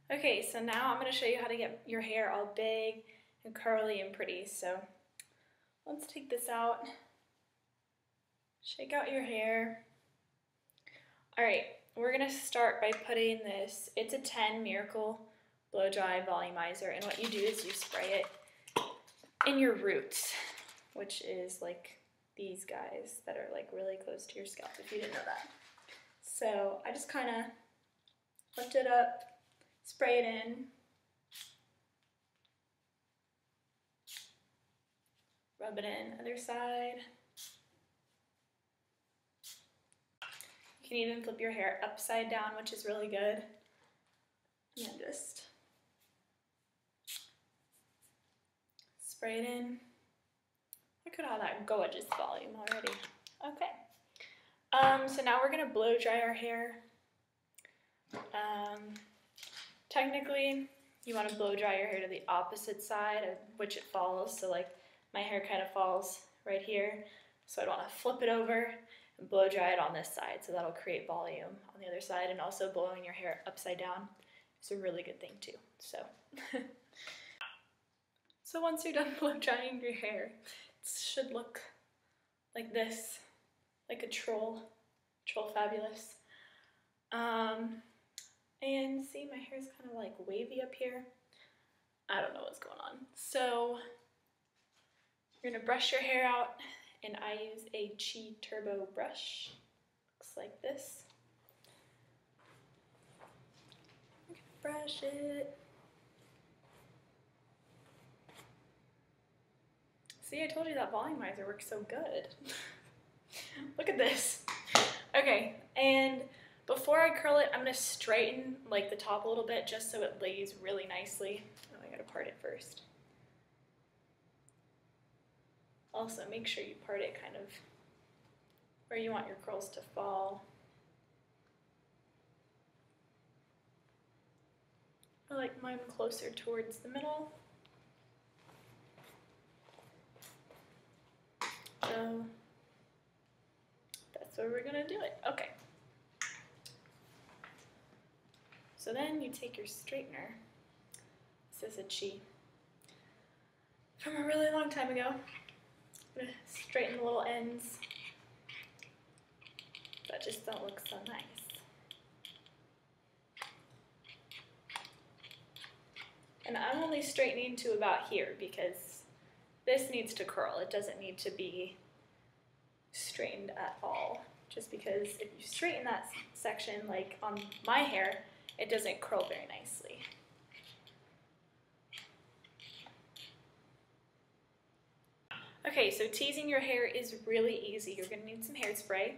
Okay, so now I'm going to show you how to get your hair all big and curly and pretty. So let's take this out. Shake out your hair. Alright, we're going to start by putting this, it's a 10 Miracle Blow Dry Volumizer, and what you do is you spray it in your roots, which is like these guys that are like really close to your scalp, if you didn't know that. So I just kind of lift it up, spray it in, rub it in, other side. You can even flip your hair upside down, which is really good. And then just spray it in. Look at all that gorgeous volume already. Okay. So now we're gonna blow dry our hair. Technically, you want to blow dry your hair to the opposite side of which it falls. So like my hair kind of falls right here. So I'd want to flip it over and blow dry it on this side. So that'll create volume on the other side, and also blowing your hair upside down is a really good thing too. So, so once you're done blow drying your hair, it should look like this, like a troll fabulous. And see, my hair's kind of like wavy up here. I don't know what's going on. So you're gonna brush your hair out, and I use a Chi Turbo brush. Looks like this. I'm gonna brush it. See, I told you that volumizer works so good. Look at this. Okay, and before I curl it, I'm going to straighten like the top a little bit just so it lays really nicely. Oh, I got to part it first. Also, make sure you part it kind of where you want your curls to fall. I like mine closer towards the middle. So that's where we're going to do it. Okay. So then you take your straightener. This is a Chi from a really long time ago. I'm gonna straighten the little ends that just don't look so nice. And I'm only straightening to about here because this needs to curl. It doesn't need to be straightened at all. Just because if you straighten that section, like on my hair, it doesn't curl very nicely. Okay, so teasing your hair is really easy. You're going to need some hairspray,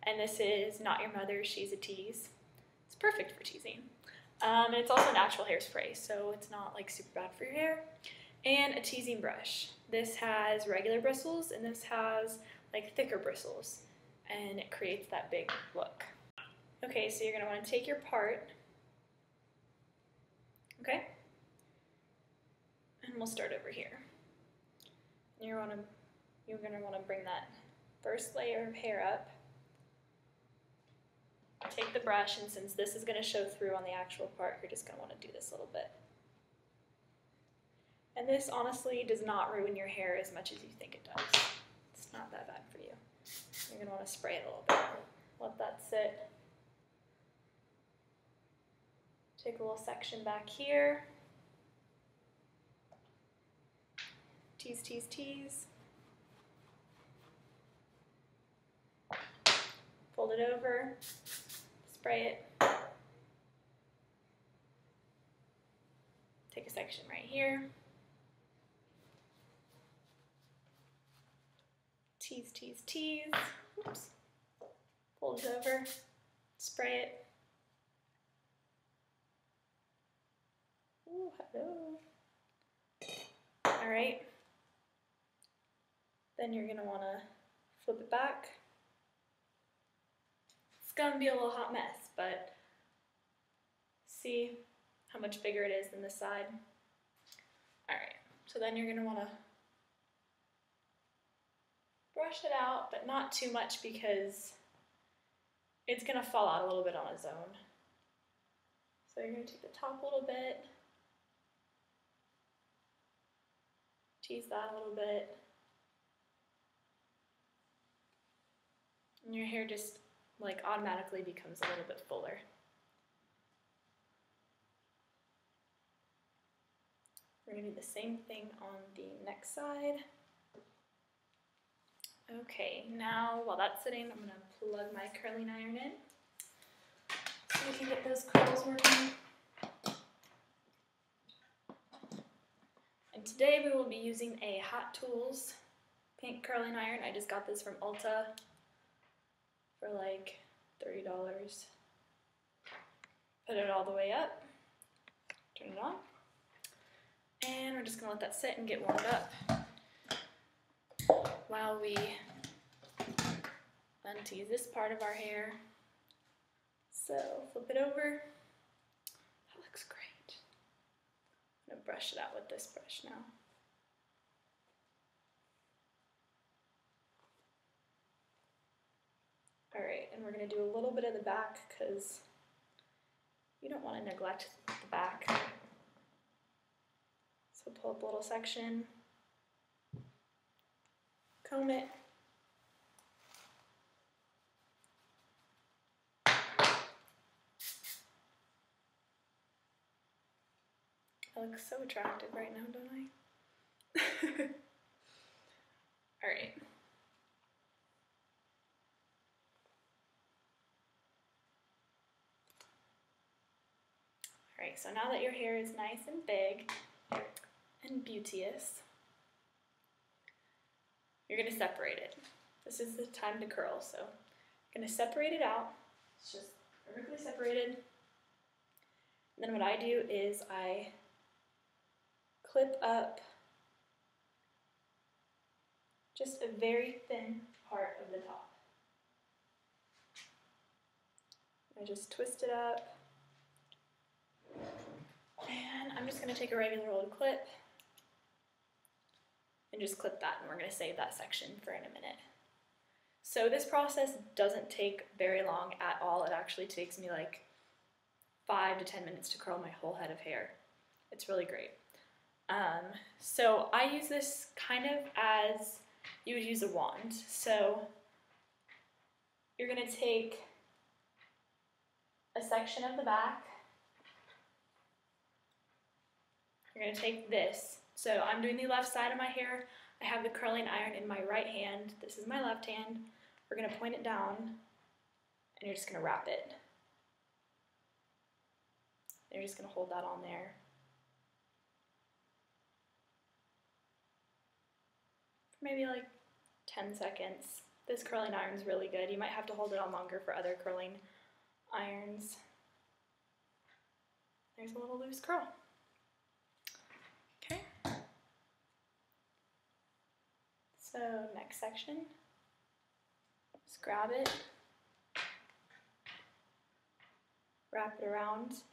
and this is Not Your Mother, She's a Tease. It's perfect for teasing. And it's also natural hairspray, so it's not like super bad for your hair. And a teasing brush. This has regular bristles, and this has like thicker bristles, and it creates that big look. Okay, so you're going to want to take your part. Okay, and we'll start over here. You're gonna want to bring that first layer of hair up. Take the brush, and since this is going to show through on the actual part, you're just going to want to do this a little bit. And this honestly does not ruin your hair as much as you think it does. It's not that bad for you. You're going to want to spray it a little bit. Let that sit. Take a little section back here. Tease, tease, tease. Fold it over. Spray it. Take a section right here. Tease, tease, tease. Oops. Fold it over. Spray it. Ooh, hello. All right. Then you're gonna wanna flip it back. It's gonna be a little hot mess, but see how much bigger it is than this side? All right, so then you're gonna wanna brush it out, but not too much because it's gonna fall out a little bit on its own. So So you're going to take the top a little bit, tease that a little bit, and your hair just like automatically becomes a little bit fuller. We're going to do the same thing on the next side. Okay, now while that's sitting, I'm going to plug my curling iron in so we can get those curls working. And today we will be using a Hot Tools pink curling iron. I just got this from Ulta for like $30. Put it all the way up, turn it on, and we're just going to let that sit and get warmed up while we untease this part of our hair. So flip it over. That looks great. I'm going to brush it out with this brush now. Alright, and we're going to do a little bit of the back because you don't want to neglect the back. So pull up a little section, comb it, I look so attractive right now, don't I? Alright. Alright, so now that your hair is nice and big and beauteous, you're going to separate it. This is the time to curl, so I'm going to separate it out. It's just perfectly separated. And then what I do is I clip up just a very thin part of the top. I just twist it up, and I'm just going to take a regular old clip and just clip that, and we're going to save that section for in a minute. So this process doesn't take very long at all. It actually takes me like 5 to 10 minutes to curl my whole head of hair. It's really great. So I use this kind of as you would use a wand. So you're going to take a section of the back. You're going to take this. So I'm doing the left side of my hair. I have the curling iron in my right hand. This is my left hand. We're going to point it down, and you're just going to wrap it. You're just going to hold that on there. For maybe like 10 seconds. This curling iron is really good. You might have to hold it on longer for other curling irons. There's a little loose curl. Okay. So next section, just grab it, wrap it around.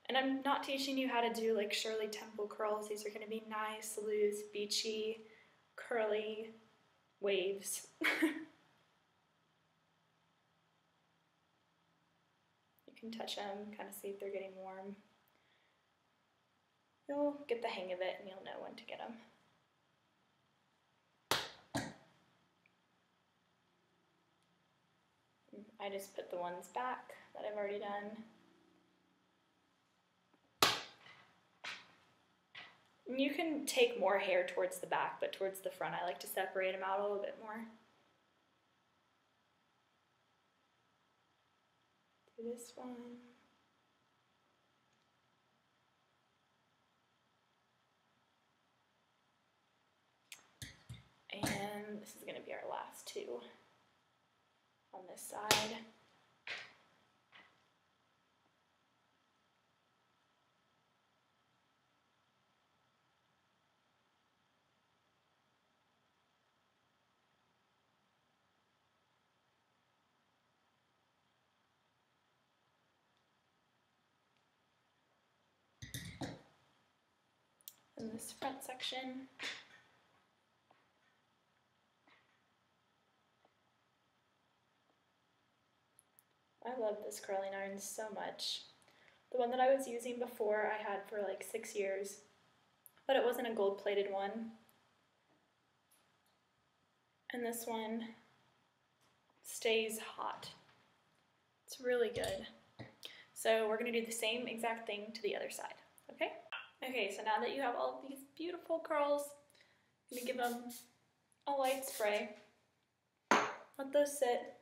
And I'm not teaching you how to do like Shirley Temple curls. These are going to be nice, loose, beachy, curly waves. You can touch them, kind of see if they're getting warm. You'll get the hang of it and you'll know when to get them. I just put the ones back that I've already done. And you can take more hair towards the back, but towards the front I like to separate them out a little bit more. Do this one. And this is going to be our last two on this side. In this front section, I love this curling iron so much. The one that I was using before I had for like 6 years, but it wasn't a gold-plated one. And this one stays hot. It's really good. So we're gonna do the same exact thing to the other side, okay? Okay, so now that you have all of these beautiful curls, I'm gonna give them a light spray. Let those sit.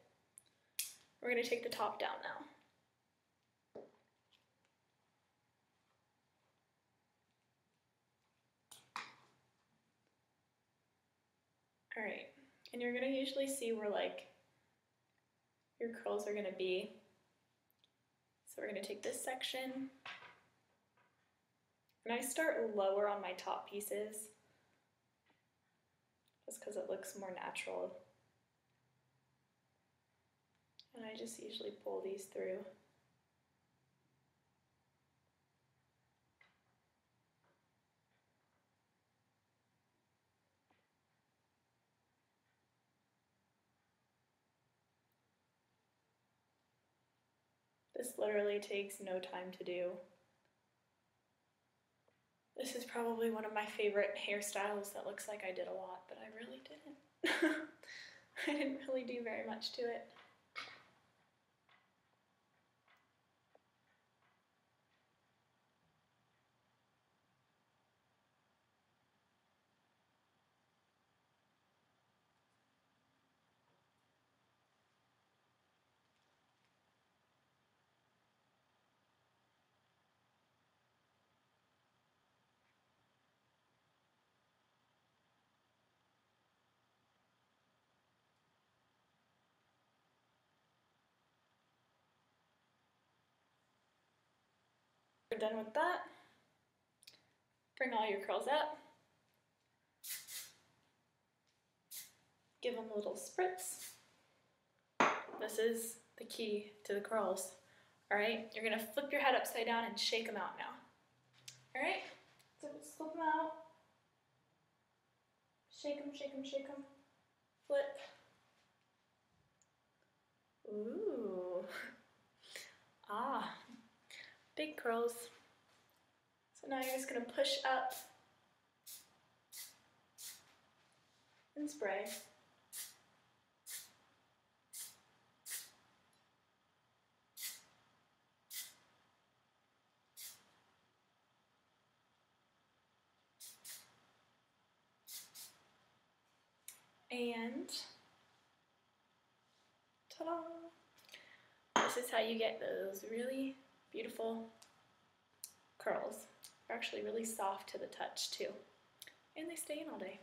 We're gonna take the top down now. All right, and you're gonna usually see where like your curls are gonna be. So we're gonna take this section, and I start lower on my top pieces, just because it looks more natural. And I just usually pull these through. This literally takes no time to do. This is probably one of my favorite hairstyles that looks like I did a lot, but I really didn't. I didn't really do very much to it. We're done with that. Bring all your curls up. Give them a little spritz. This is the key to the curls. All right, you're gonna flip your head upside down and shake them out now. All right, so just flip them out. Shake them, shake them, shake them. Flip. Ooh. Ah, big curls. So now you're just gonna push up and spray. And ta-da! This is how you get those really beautiful curls. They're actually really soft to the touch too. And they stay in all day.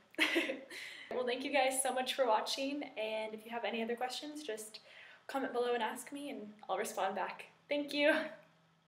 Well, thank you guys so much for watching, and if you have any other questions, just comment below and ask me and I'll respond back. Thank you!